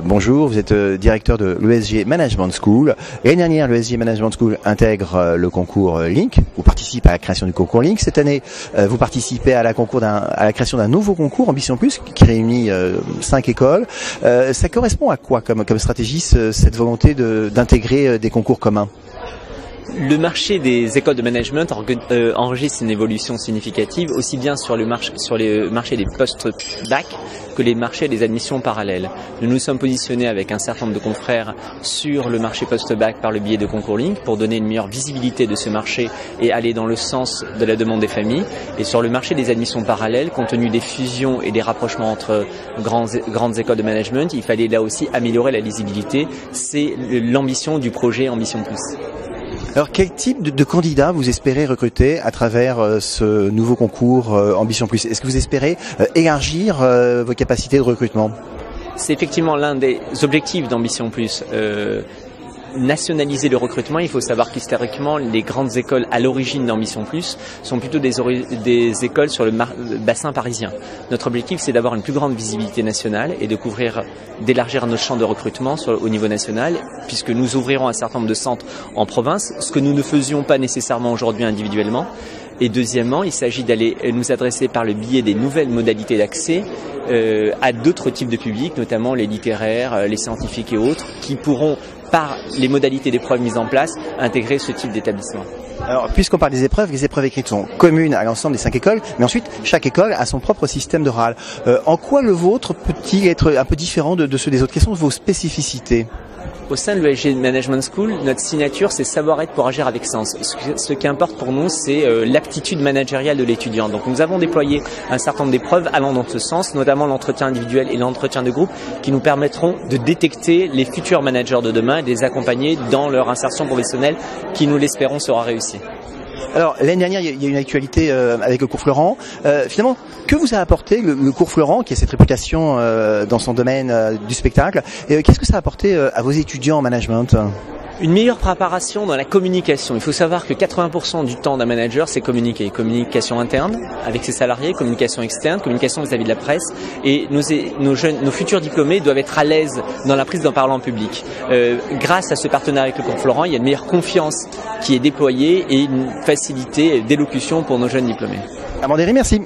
Bonjour, vous êtes directeur de l'ESG Management School. L'année dernière, l'ESG Management School intègre le concours Link, ou participe à la création du concours Link. Cette année, vous participez à la création d'un nouveau concours Ambition Plus qui réunit 5 écoles. Ça correspond à quoi comme stratégie, cette volonté d'intégrer des concours communs ? Le marché des écoles de management enregistre une évolution significative, aussi bien sur les marchés des post-bac que les marchés des admissions parallèles. Nous nous sommes positionnés avec un certain nombre de confrères sur le marché post-bac par le biais de concours Link pour donner une meilleure visibilité de ce marché et aller dans le sens de la demande des familles. Et sur le marché des admissions parallèles, compte tenu des fusions et des rapprochements entre grandes écoles de management, il fallait là aussi améliorer la lisibilité. C'est l'ambition du projet Ambition Plus. Alors, quel type de candidats vous espérez recruter à travers ce nouveau concours Ambition Plus ? Est-ce que vous espérez élargir vos capacités de recrutement ? C'est effectivement l'un des objectifs d'Ambition Plus. Nationaliser le recrutement. Il faut savoir qu'historiquement, les grandes écoles à l'origine d'Ambition Plus sont plutôt des écoles sur le bassin parisien. Notre objectif, c'est d'avoir une plus grande visibilité nationale et d'élargir notre champ de recrutement au niveau national, puisque nous ouvrirons un certain nombre de centres en province, ce que nous ne faisions pas nécessairement aujourd'hui individuellement. Et deuxièmement, il s'agit d'aller nous adresser par le biais des nouvelles modalités d'accès à d'autres types de publics, notamment les littéraires, les scientifiques et autres, qui pourront, par les modalités d'épreuves mises en place, intégrer ce type d'établissement. Alors, puisqu'on parle des épreuves, les épreuves écrites sont communes à l'ensemble des 5 écoles, mais ensuite, chaque école a son propre système d'oral. En quoi le vôtre peut-il être un peu différent de ceux des autres ? Quelles sont vos spécificités ? Au sein de l'ESG Management School, notre signature, c'est savoir-être pour agir avec sens. Ce qui importe pour nous, c'est l'aptitude managériale de l'étudiant. Donc nous avons déployé un certain nombre d'épreuves allant dans ce sens, notamment l'entretien individuel et l'entretien de groupe, qui nous permettront de détecter les futurs managers de demain et de les accompagner dans leur insertion professionnelle qui, nous l'espérons, sera réussie. Alors, l'année dernière, il y a une actualité avec le cours Florent. Finalement, que vous a apporté le cours Florent, qui a cette réputation dans son domaine du spectacle, et qu'est-ce que ça a apporté à vos étudiants en management ? Une meilleure préparation dans la communication. Il faut savoir que 80% du temps d'un manager, c'est communiquer. Communication interne avec ses salariés, communication externe, communication vis-à-vis de la presse. Et nos futurs diplômés doivent être à l'aise dans la prise d'un parlant en public. Grâce à ce partenariat avec le cours Florent, il y a une meilleure confiance qui est déployée et une facilité d'élocution pour nos jeunes diplômés. Amandéry, merci.